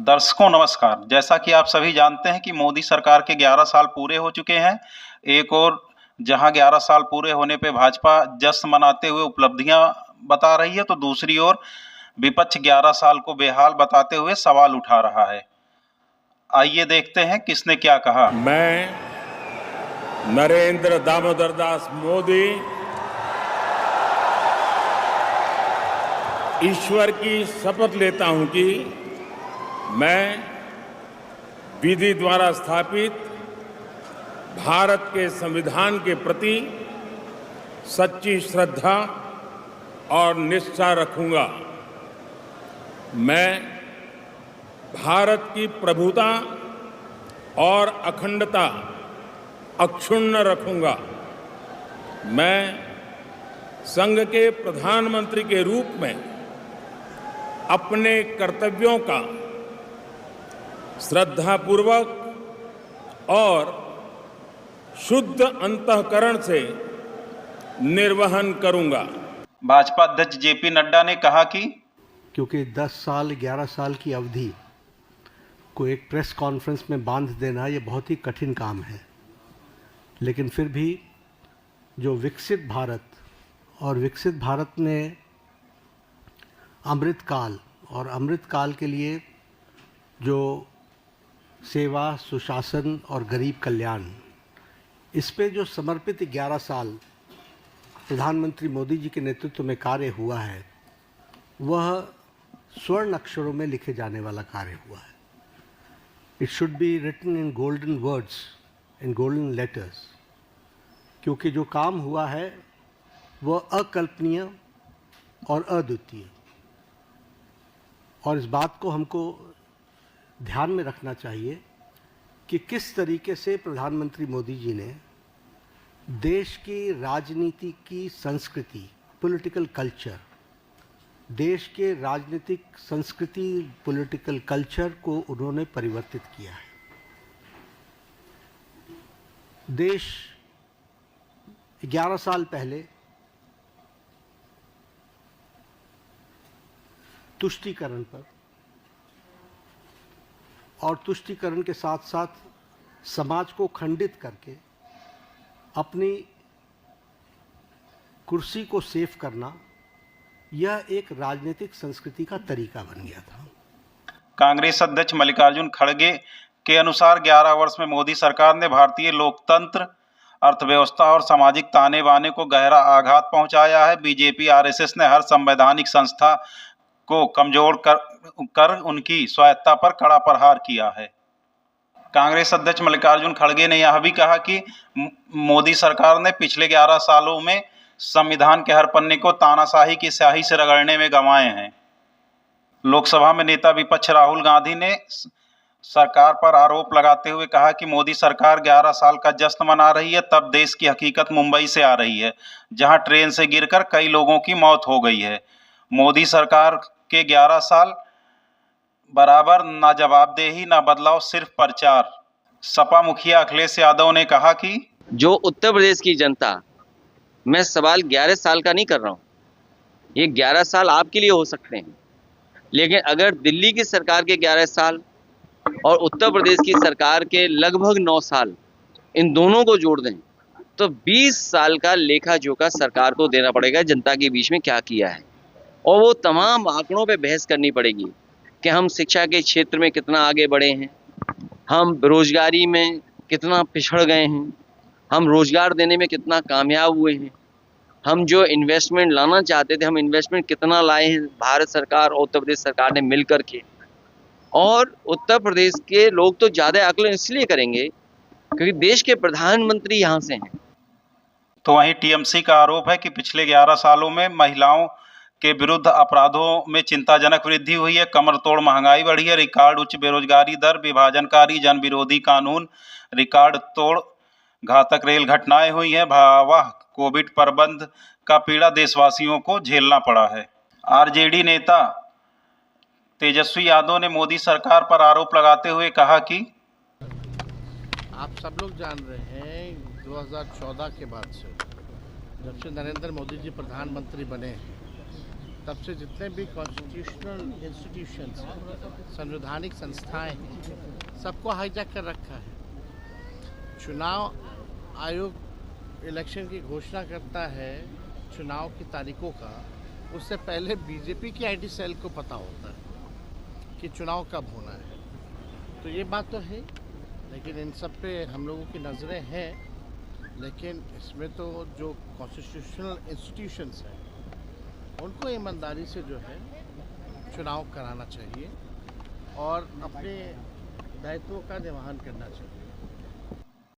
दर्शकों नमस्कार। जैसा कि आप सभी जानते हैं कि मोदी सरकार के 11 साल पूरे हो चुके हैं। एक ओर जहां 11 साल पूरे होने पे भाजपा जश्न मनाते हुए उपलब्धियां बता रही है, तो दूसरी ओर विपक्ष 11 साल को बेहाल बताते हुए सवाल उठा रहा है। आइए देखते हैं किसने क्या कहा। मैं नरेंद्र दामोदर दास मोदी ईश्वर की शपथ लेता हूं कि मैं विधि द्वारा स्थापित भारत के संविधान के प्रति सच्ची श्रद्धा और निष्ठा रखूंगा। मैं भारत की प्रभुता और अखंडता अक्षुण्ण रखूंगा। मैं संघ के प्रधानमंत्री के रूप में अपने कर्तव्यों का श्रद्धापूर्वक और शुद्ध अंतःकरण से निर्वहन करूंगा। भाजपा अध्यक्ष जेपी नड्डा ने कहा कि क्योंकि 10 साल 11 साल की अवधि को एक प्रेस कॉन्फ्रेंस में बांध देना ये बहुत ही कठिन काम है, लेकिन फिर भी जो विकसित भारत में अमृत काल के लिए जो सेवा, सुशासन और गरीब कल्याण, इस पे जो समर्पित 11 साल प्रधानमंत्री मोदी जी के नेतृत्व में कार्य हुआ है, वह स्वर्ण अक्षरों में लिखे जाने वाला कार्य हुआ है। It should be written in golden words, in golden letters, क्योंकि जो काम हुआ है वह अकल्पनीय और अद्वितीय, और इस बात को हमको ध्यान में रखना चाहिए कि किस तरीके से प्रधानमंत्री मोदी जी ने देश की राजनीति की संस्कृति, पॉलिटिकल कल्चर, देश के राजनीतिक संस्कृति, पॉलिटिकल कल्चर को उन्होंने परिवर्तित किया है। देश 11 साल पहले तुष्टीकरण पर और तुष्टीकरण के साथ साथ समाज को खंडित करके अपनी कुर्सी को सेव करना, यह एक राजनीतिक संस्कृति का तरीका बन गया था। कांग्रेस अध्यक्ष मल्लिकार्जुन खड़गे के अनुसार 11 वर्ष में मोदी सरकार ने भारतीय लोकतंत्र, अर्थव्यवस्था और सामाजिक ताने बाने को गहरा आघात पहुंचाया है। बीजेपी आरएसएस ने हर संवैधानिक संस्था को कमजोर कर उनकी स्वायत्ता पर कड़ा प्रहार किया है। कांग्रेस अध्यक्ष मल्लिकार्जुन खड़गे ने यह भी कहा कि मोदी सरकार ने पिछले 11 सालों में संविधान के हर पन्ने को तानाशाही की स्याही से रगड़ने में गंवाए हैं। लोकसभा में नेता विपक्ष राहुल गांधी ने सरकार पर आरोप लगाते हुए कहा कि मोदी सरकार 11 साल का जश्न मना रही है, तब देश की हकीकत मुंबई से आ रही है, जहां ट्रेन से गिरकर कई लोगों की मौत हो गई है। मोदी सरकार के 11 साल बराबर ना जवाबदेही, ना बदलाव, सिर्फ प्रचार। सपा मुखिया अखिलेश यादव ने कहा कि जो उत्तर प्रदेश की जनता, मैं सवाल 11 साल का नहीं कर रहा हूँ, ये 11 साल आपके लिए हो सकते हैं, लेकिन अगर दिल्ली की सरकार के 11 साल और उत्तर प्रदेश की सरकार के लगभग 9 साल, इन दोनों को जोड़ दें तो 20 साल का लेखा जोखा सरकार को देना पड़ेगा जनता के बीच में क्या किया है, और वो तमाम आंकड़ों पे बहस करनी पड़ेगी कि हम शिक्षा के क्षेत्र में कितना आगे बढ़े हैं, हम बेरोजगारी में कितना पिछड़ गए हैं, हम रोजगार देने में कितना कामयाब हुए हैं, हम जो इन्वेस्टमेंट लाना चाहते थे, हम इन्वेस्टमेंट कितना लाए हैं भारत सरकार और उत्तर प्रदेश सरकार ने मिल करके। और उत्तर प्रदेश के लोग तो ज़्यादा आकलन इसलिए करेंगे क्योंकि देश के प्रधानमंत्री यहाँ से हैं। तो वहीं टीएमसी का आरोप है कि पिछले 11 सालों में महिलाओं के विरुद्ध अपराधों में चिंताजनक वृद्धि हुई है, कमर तोड़ महंगाई बढ़ी है, रिकॉर्ड उच्च बेरोजगारी दर, विभाजनकारी जन विरोधी कानून, रिकॉर्ड तोड़ घातक रेल घटनाएं हुई हैं, भयावह कोविड प्रबंध का पीड़ा देशवासियों को झेलना पड़ा है। आरजेडी नेता तेजस्वी यादव ने मोदी सरकार पर आरोप लगाते हुए कहा कि आप सब लोग जान रहे हैं 2014 के बाद से जब से नरेंद्र मोदी जी प्रधानमंत्री बने, तब से जितने भी कॉन्स्टिट्यूशनल इंस्टीट्यूशंस हैं, संवैधानिक संस्थाएं हैं, सबको हाईजैक कर रखा है। चुनाव आयोग इलेक्शन की घोषणा करता है चुनाव की तारीखों का, उससे पहले बीजेपी की आईटी सेल को पता होता है कि चुनाव कब होना है। तो ये बात तो है, लेकिन इन सब पे हम लोगों की नज़रें हैं। लेकिन इसमें तो जो कॉन्स्टिट्यूशनल इंस्टीट्यूशंस हैं उनको ईमानदारी से जो है चुनाव कराना चाहिए और अपने दायित्वों का निर्वहन करना चाहिए।